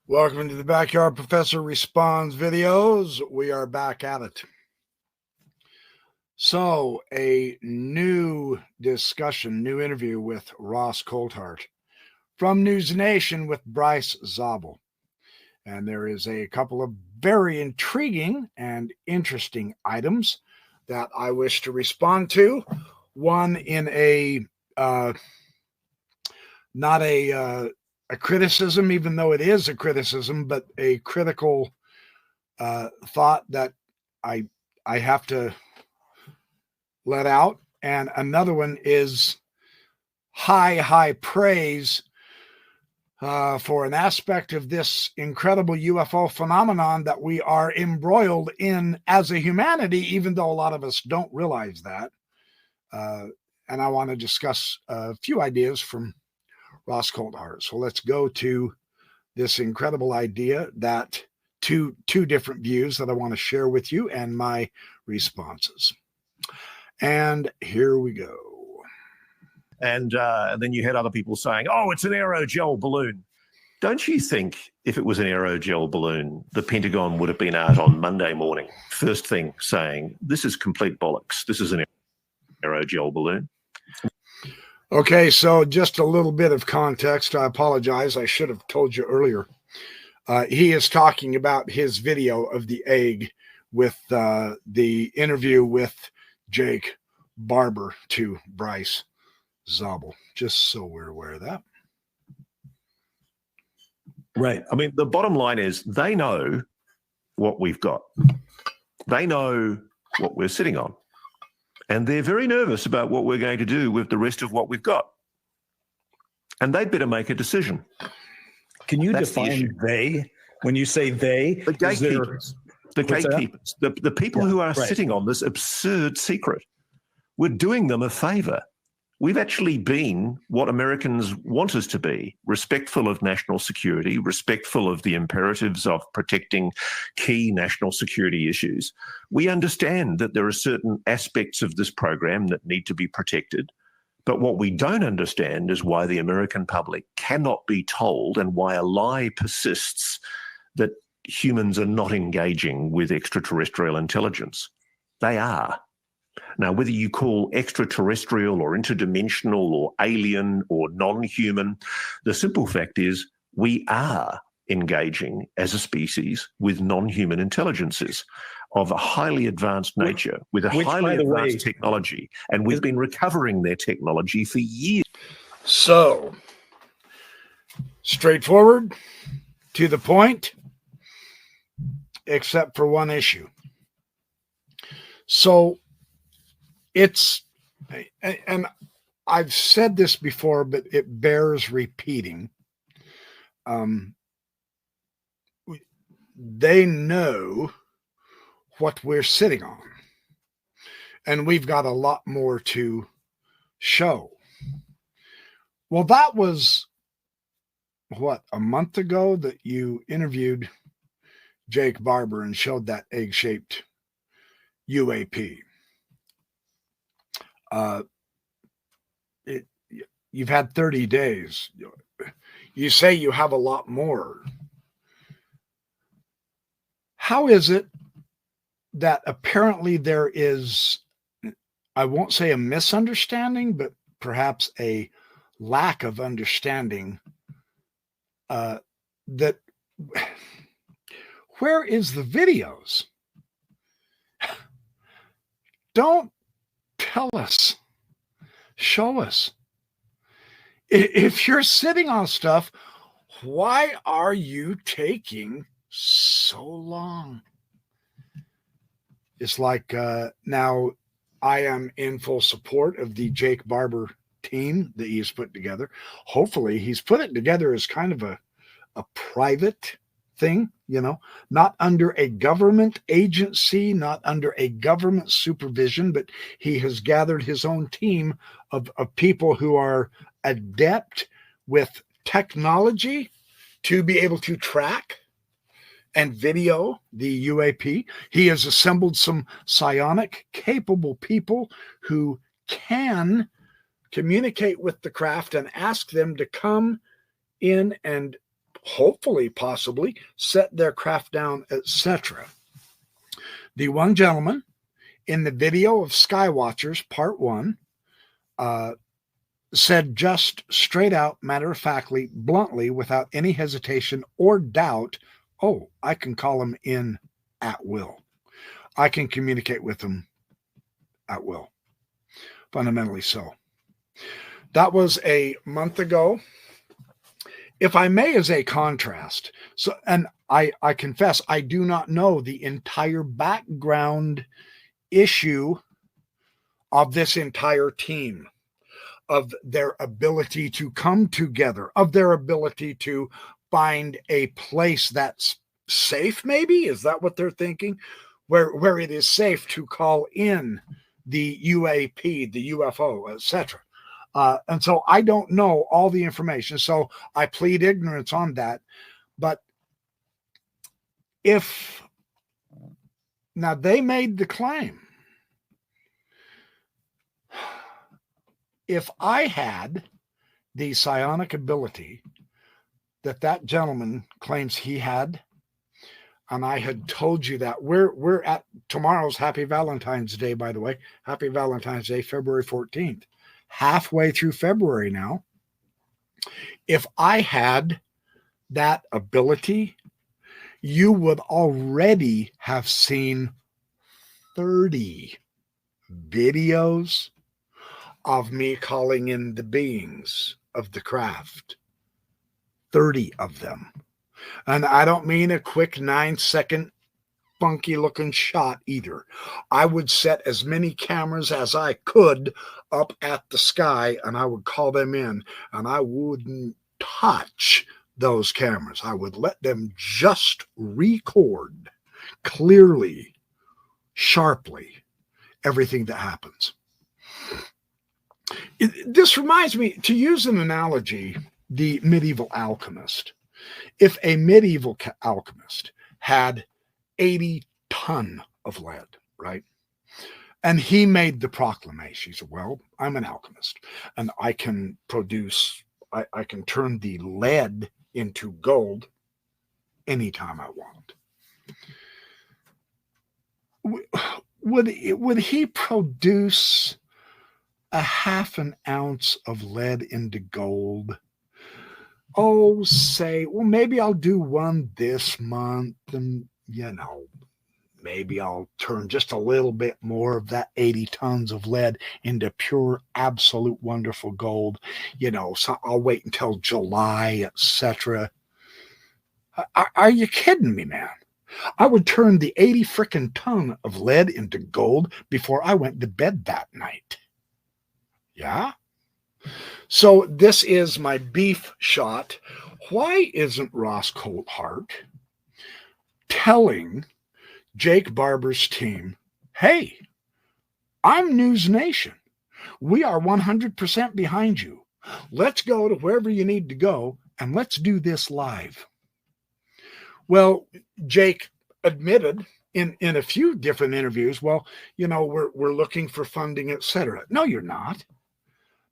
Welcome to the Backyard Professor Responds videos. We are back at it. So, a new discussion, new interview with Ross Coulthart from News Nation with Bryce Zabel. And there is a couple of very intriguing and interesting items that I wish to respond to. One in a not a criticism, even though it is a criticism, but a critical thought that I have to let out. And another one is high praise for an aspect of this incredible UFO phenomenon that we are embroiled in as a humanity, even though a lot of us don't realize that. And I want to discuss a few ideas from Ross Coulthart. So let's go to this incredible idea, that two different views that I want to share with you and my responses. And here we go. And then you had other people saying, oh, it's an aerogel balloon. Don't you think if it was an aerogel balloon, the Pentagon would have been out on Monday morning, first thing, saying, this is complete bollocks. This is an aerogel balloon. Okay, so just a little bit of context. I apologize. I should have told you earlier. He is talking about his video of the egg with the interview with Jake Barber to Bryce Zabel, just so we're aware of that. Right. I mean, the bottom line is they know what we've got. They know what we're sitting on. And they're very nervous about what we're going to do with the rest of what we've got. And they'd better make a decision. Can you define they? When you say they, the gatekeepers, the people who are sitting on this absurd secret. We're doing them a favor. We've actually been what Americans want us to be, respectful of national security, respectful of the imperatives of protecting key national security issues. We understand that there are certain aspects of this program that need to be protected. But what we don't understand is why the American public cannot be told, and why a lie persists, that humans are not engaging with extraterrestrial intelligence. They are. Now, whether you call extraterrestrial or interdimensional or alien or non-human, the simple fact is we are engaging as a species with non-human intelligences of a highly advanced nature, with a highly advanced technology, and we've been recovering their technology for years. So, straightforward, to the point, except for one issue. So, it's, and I've said this before, but it bears repeating. They know what we're sitting on, and we've got a lot more to show. Well, that was, what, a month ago that you interviewed Jake Barber and showed that egg-shaped UAP. You've had 30 days. You say you have a lot more. How is it that apparently there is, I won't say a misunderstanding, but perhaps a lack of understanding that, where is the videos? Don't tell us. Show us. If you're sitting on stuff, why are you taking so long? It's like now I am in full support of the Jake Barber team that he's put together. Hopefully he's put it together as kind of a private thing, you know, not under a government agency, not under a government supervision, but he has gathered his own team of people who are adept with technology to be able to track and video the UAP. He has assembled some psionic capable people who can communicate with the craft and ask them to come in and hopefully, possibly set their craft down, etc. The one gentleman in the video of Skywatchers Part 1 said just straight out, matter-of-factly, bluntly, without any hesitation or doubt, oh, I can call him in at will. I can communicate with him at will. Fundamentally so. That was a month ago. If I may, as a contrast, so, and I confess, I do not know the entire background issue of this entire team, of their ability to come together, of their ability to find a place that's safe, maybe? Is that what they're thinking? Where it is safe to call in the UAP, the UFO, etc. And so I don't know all the information, so I plead ignorance on that. But now they made the claim, if I had the psionic ability that gentleman claims he had, and I had told you that we're at tomorrow's Happy Valentine's Day, by the way. Happy Valentine's Day, February 14th. Halfway through February now. If I had that ability, you would already have seen 30 videos of me calling in the beings of the craft. 30 of them. And I don't mean a quick 9-second funky looking shot either. I would set as many cameras as I could up at the sky, and I would call them in, and I wouldn't touch those cameras. I would let them just record clearly, sharply, everything that happens. This reminds me, to use an analogy, the medieval alchemist. If a medieval alchemist had 80 ton of lead, right? And he made the proclamation. He said, well, I'm an alchemist and I can produce, I can turn the lead into gold anytime I want. Would he produce a half an ounce of lead into gold? Oh, say, well, maybe I'll do one this month, and maybe I'll turn just a little bit more of that 80 tons of lead into pure, absolute, wonderful gold. So I'll wait until July, etc. Are you kidding me, man? I would turn the 80 frickin' ton of lead into gold before I went to bed that night. Yeah? So this is my beef shot. Why isn't Ross Coulthart telling Jake Barber's team, hey, I'm News Nation. We are 100% behind you. Let's go to wherever you need to go, and let's do this live. Well, Jake admitted in a few different interviews, well, we're looking for funding, etc. No, you're not.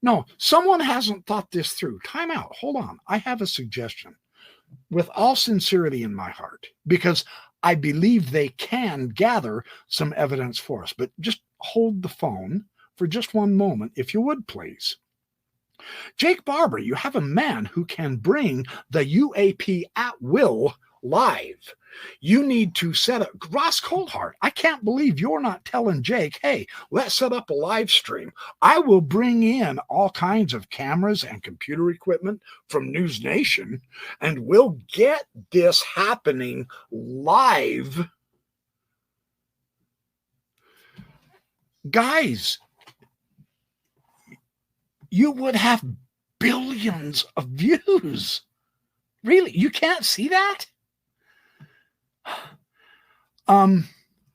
No, someone hasn't thought this through. Time out. Hold on. I have a suggestion with all sincerity in my heart, because I believe they can gather some evidence for us. But just hold the phone for just one moment, if you would, please. Jake Barber, you have a man who can bring the UAP at will live. You need to set up Ross Coulthart. I can't believe you're not telling Jake, hey, let's set up a live stream. I will bring in all kinds of cameras and computer equipment from News Nation, and we'll get this happening live. Guys, you would have billions of views. Really? You can't see that?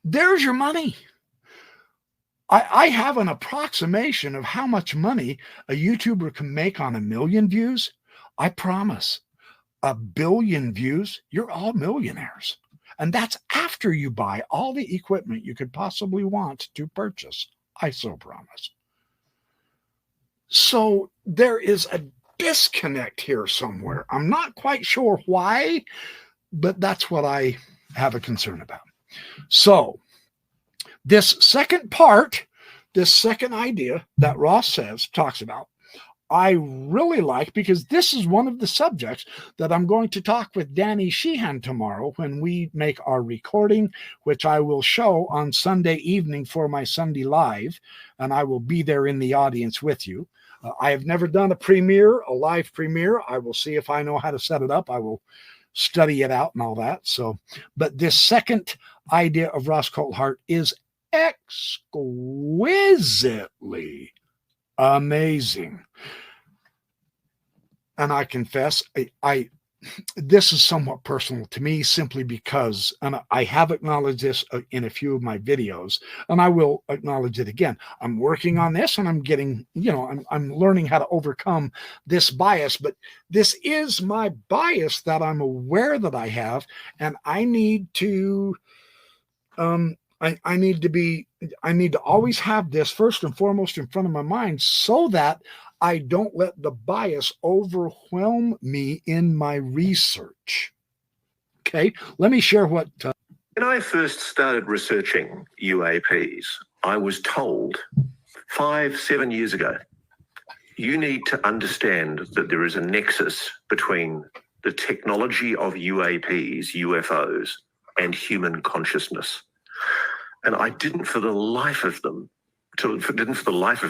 There's your money. I have an approximation of how much money a YouTuber can make on 1 million views. I promise, 1 billion views, you're all millionaires. And that's after you buy all the equipment you could possibly want to purchase. I so promise. So there is a disconnect here somewhere. I'm not quite sure why, but that's what I have a concern about. So this second part, this second idea that Ross talks about, I really like, because this is one of the subjects that I'm going to talk with Danny Sheehan tomorrow when we make our recording, which I will show on Sunday evening for my Sunday Live, and I will be there in the audience with you. I have never done a live premiere. I will see if I know how to set it up. I will study it out and all that. So, but this second idea of Ross Coulthart is exquisitely amazing. And I confess, this is somewhat personal to me, simply because, and I have acknowledged this in a few of my videos, and I will acknowledge it again. I'm working on this, and I'm getting, I'm learning how to overcome this bias, but this is my bias that I'm aware that I have, and I need to, I need to always have this first and foremost in front of my mind, so that I don't let the bias overwhelm me in my research. Okay, let me share what. When I first started researching UAPs, I was told 5-7 years ago, you need to understand that there is a nexus between the technology of UAPs, UFOs, and human consciousness. And I didn't for the life of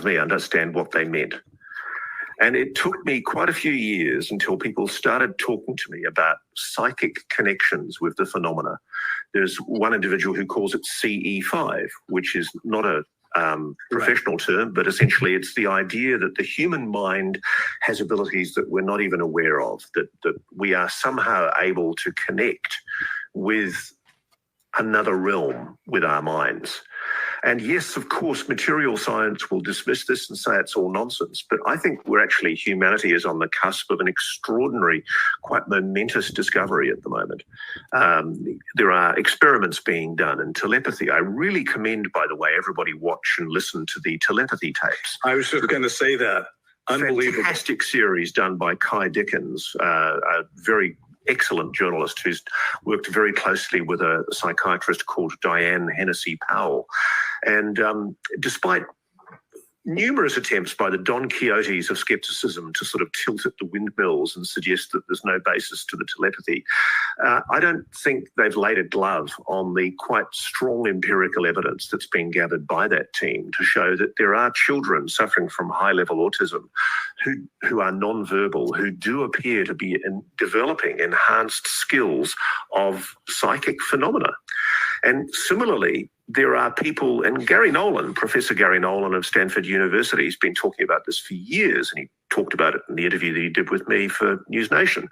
me understand what they meant. And it took me quite a few years until people started talking to me about psychic connections with the phenomena. There's one individual who calls it CE5, which is not a professional term, but essentially it's the idea that the human mind has abilities that we're not even aware of, that we are somehow able to connect with another realm with our minds. And yes, of course, material science will dismiss this and say it's all nonsense. But I think humanity is on the cusp of an extraordinary, quite momentous discovery at the moment. There are experiments being done in telepathy. I really commend, by the way, everybody watch and listen to the telepathy tapes. I was just going to say that. Unbelievable. Fantastic series done by Kai Dickens, a very excellent journalist who's worked very closely with a psychiatrist called Diane Hennessy Powell. And despite numerous attempts by the Don Quixotes of skepticism to sort of tilt at the windmills and suggest that there's no basis to the telepathy, I don't think they've laid a glove on the quite strong empirical evidence that's been gathered by that team to show that there are children suffering from high-level autism who are non-verbal, who do appear to be developing enhanced skills of psychic phenomena. And similarly, there are people, and Professor Gary Nolan of Stanford University has been talking about this for years, and he talked about it in the interview that he did with me for News Nation.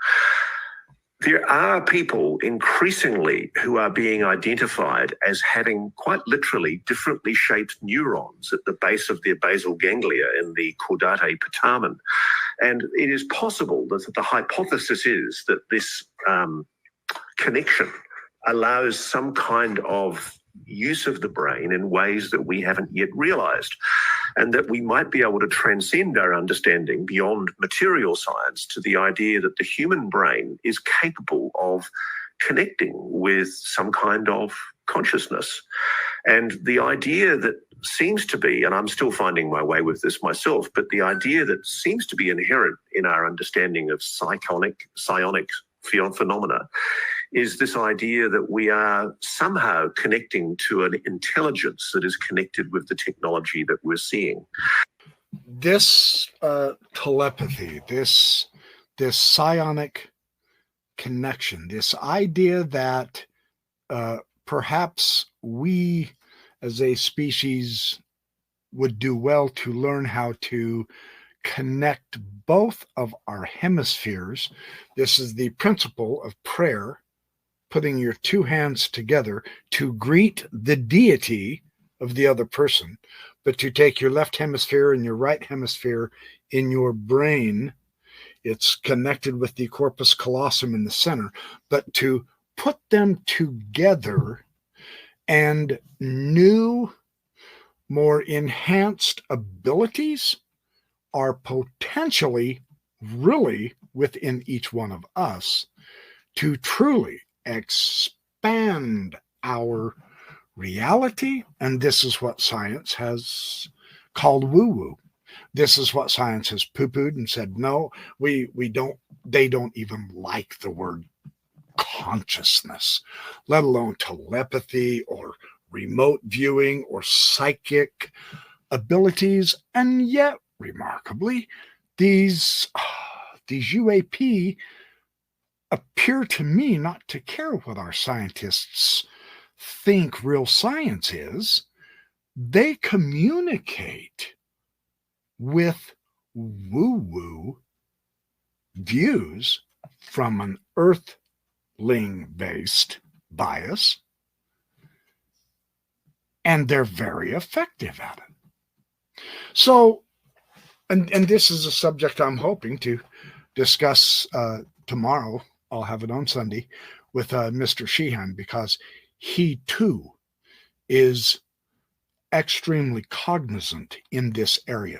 There are people increasingly who are being identified as having quite literally differently shaped neurons at the base of their basal ganglia in the caudate putamen. And it is possible that the hypothesis is that this connection allows some kind of use of the brain in ways that we haven't yet realized, and that we might be able to transcend our understanding beyond material science to the idea that the human brain is capable of connecting with some kind of consciousness. And the idea that seems to be, and I'm still finding my way with this myself, but the idea that seems to be inherent in our understanding of psionic phenomena is this idea that we are somehow connecting to an intelligence that is connected with the technology that we're seeing. This telepathy, this psionic connection, this idea that perhaps we as a species would do well to learn how to connect both of our hemispheres. This is the principle of prayer, putting your two hands together to greet the deity of the other person, but to take your left hemisphere and your right hemisphere in your brain. It's connected with the corpus callosum in the center, but to put them together and new, more enhanced abilities are potentially really within each one of us to truly expand our reality. And this is what science has called woo-woo. This is what science has poo-pooed and said, no, we don't, they don't even like the word consciousness, let alone telepathy or remote viewing or psychic abilities. And yet, remarkably, these UAP appear to me not to care what our scientists think real science is. They communicate with woo-woo views from an earthling-based bias, and they're very effective at it. So, and this is a subject I'm hoping to discuss tomorrow. I'll have it on Sunday with Mr. Sheehan, because he too is extremely cognizant in this area.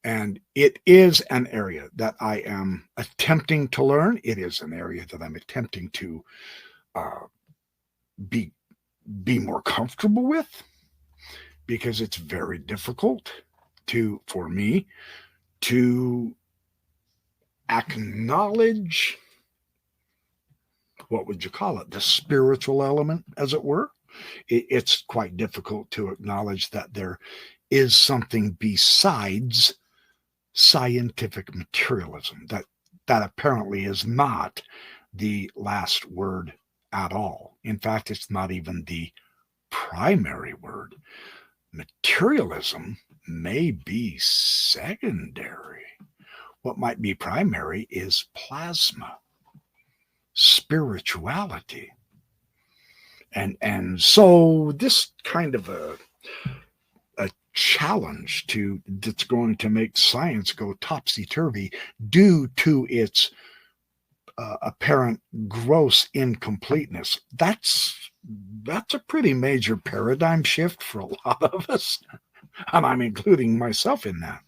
And it is an area that I am attempting to learn. It is an area that I'm attempting to be more comfortable with, because it's very difficult for me to acknowledge, what would you call it, the spiritual element, as it were. It's quite difficult to acknowledge that there is something besides scientific materialism, that apparently is not the last word at all. In fact, it's not even the primary word. Materialism may be secondary. What might be primary is plasma, spirituality. And so this kind of a challenge that's going to make science go topsy-turvy due to its apparent gross incompleteness. That's a pretty major paradigm shift for a lot of us, and I'm including myself in that.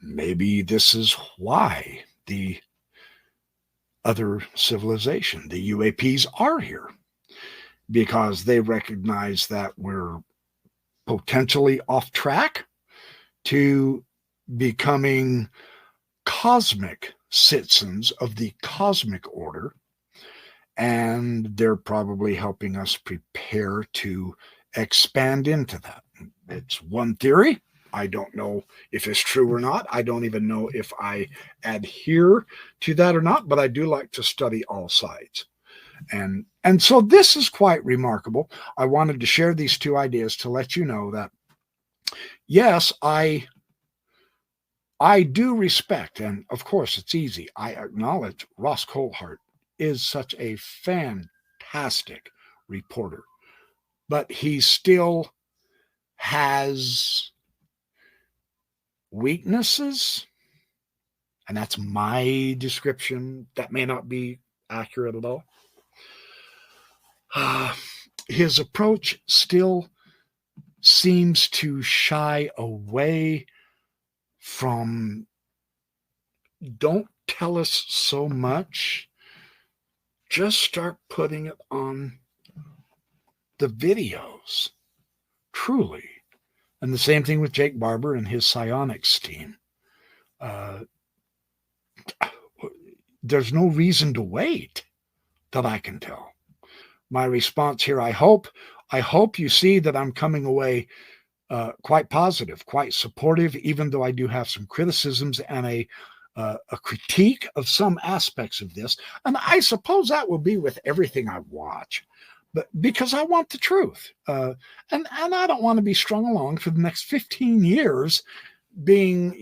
Maybe this is why the other civilization, the UAPs, are here, because they recognize that we're potentially off track to becoming cosmic citizens of the cosmic order, and they're probably helping us prepare to expand into that. It's one theory. I don't know if it's true or not. I don't even know if I adhere to that or not, but I do like to study all sides. And so this is quite remarkable. I wanted to share these two ideas to let you know that, yes, I do respect, and of course it's easy, I acknowledge Ross Coulthart is such a fantastic reporter, but he still has weaknesses, and that's my description. That may not be accurate at all. His approach still seems to shy away from, don't tell us so much, just start putting it on the videos, truly. And the same thing with Jake Barber and his psionics team. There's no reason to wait, that I can tell. My response here, I hope you see that I'm coming away quite positive, quite supportive, even though I do have some criticisms and a critique of some aspects of this. And I suppose that will be with everything I watch, but because I want the truth. And I don't want to be strung along for the next 15 years being,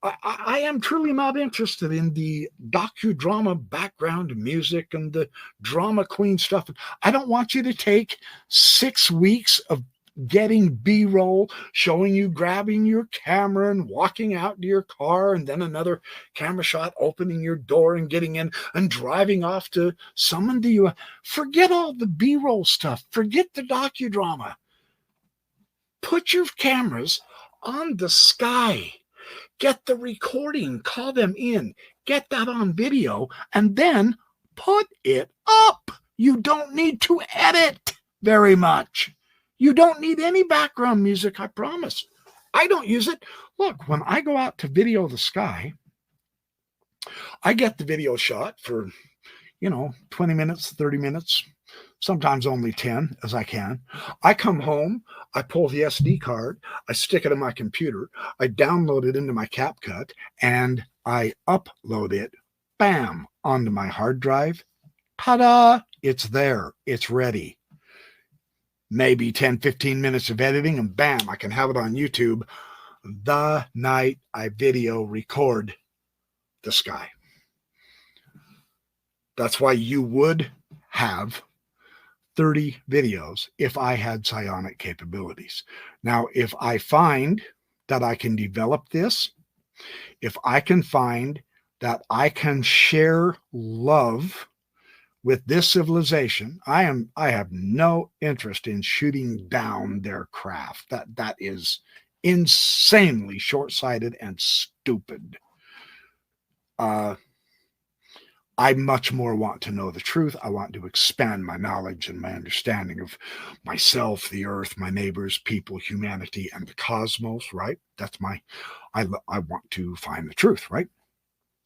I am truly not interested in the docudrama background music and the drama queen stuff. I don't want you to take 6 weeks of getting B-roll, showing you grabbing your camera and walking out to your car, and then another camera shot opening your door and getting in and driving off to summon to you. Forget all the B-roll stuff. Forget the docudrama. Put your cameras on the sky Get the recording, call them in, get that on video, and then put it up. You don't need to edit very much. You don't need any background music, I promise. I don't use it. Look, when I go out to video the sky, I get the video shot for, 20 minutes, 30 minutes, sometimes only 10 as I can. I come home, I pull the SD card, I stick it in my computer, I download it into my CapCut, and I upload it, bam, onto my hard drive. Ta-da! It's there. It's ready. Maybe 10, 15 minutes of editing, and bam, I can have it on YouTube the night I video record the sky. That's why you would have 30 videos if I had psionic capabilities. Now, if I find that I can develop this, if I can find that I can share love with this civilization, I have no interest in shooting down their craft. That is insanely short-sighted and stupid. I much more want to know the truth. I want to expand my knowledge and my understanding of myself, the earth, my neighbors, people, humanity, and the cosmos, right? That's I want to find the truth, right?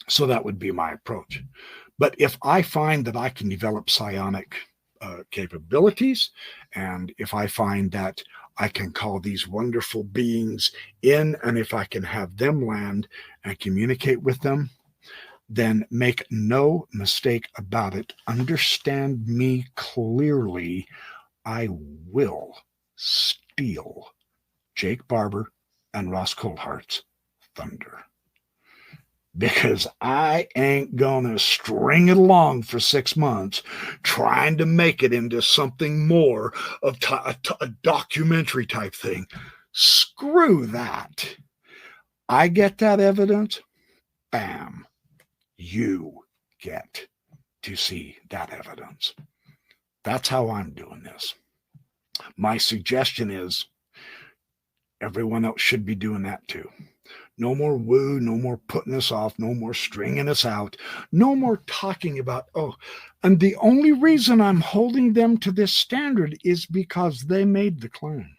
So that would be my approach. But if I find that I can develop psionic capabilities, and if I find that I can call these wonderful beings in, and if I can have them land and communicate with them, then make no mistake about it. Understand me clearly. I will steal Jake Barber and Ross Coulthart's thunder. Because I ain't gonna string it along for 6 months trying to make it into something more of a documentary type thing. Screw that. I get that evidence, bam. You get to see that evidence. That's how I'm doing this. My suggestion is everyone else should be doing that too. No more woo, no more putting us off, no more stringing us out, no more talking about, and the only reason I'm holding them to this standard is because they made the claim.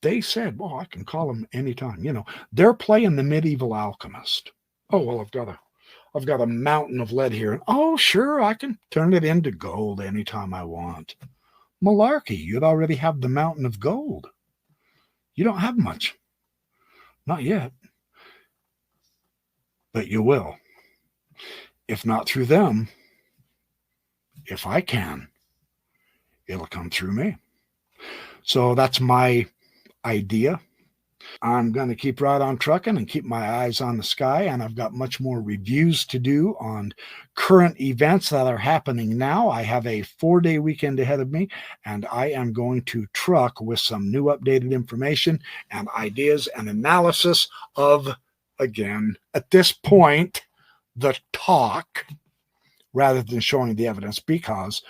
They said, well, I can call them anytime. They're playing the medieval alchemist. Oh, well, I've got a mountain of lead here. Oh, sure, I can turn it into gold anytime I want. Malarkey, you'd already have the mountain of gold. You don't have much. Not yet. But you will. If not through them, if I can, it'll come through me. So that's my idea. I'm going to keep right on trucking and keep my eyes on the sky, and I've got much more reviews to do on current events that are happening now. I have a 4-day weekend ahead of me, and I am going to truck with some new updated information and ideas and analysis of, again, at this point, the talk rather than showing the evidence, because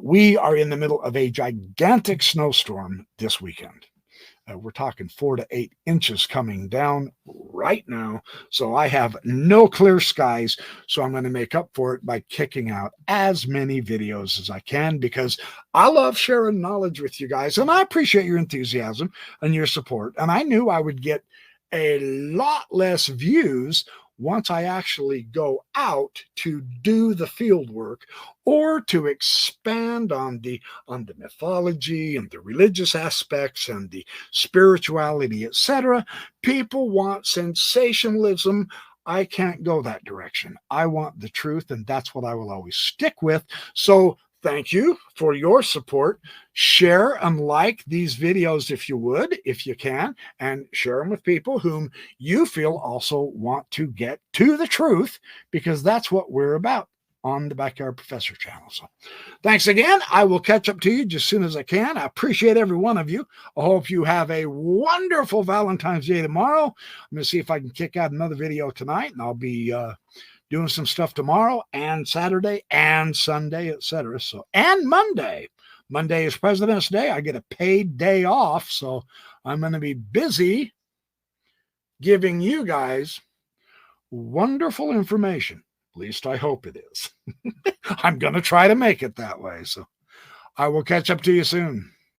we are in the middle of a gigantic snowstorm this weekend. We're talking 4 to 8 inches coming down right now. So I have no clear skies. So I'm going to make up for it by kicking out as many videos as I can, because I love sharing knowledge with you guys. And I appreciate your enthusiasm and your support. And I knew I would get a lot less views once I actually go out to do the field work or to expand on the mythology and the religious aspects and the spirituality, etc. People want sensationalism. I can't go that direction. I want the truth, and that's what I will always stick with. So thank you for your support. Share and like these videos if you would, if you can, and share them with people whom you feel also want to get to the truth, because that's what we're about on the Backyard Professor channel. So thanks again. I will catch up to you just as soon as I can. I appreciate every one of you. I hope you have a wonderful Valentine's Day tomorrow. I'm going to see if I can kick out another video tonight, and I'll be doing some stuff tomorrow and Saturday and Sunday, etc. So, and Monday. Monday is President's Day. I get a paid day off, so I'm going to be busy giving you guys wonderful information. At least I hope it is. I'm going to try to make it that way. So I will catch up to you soon.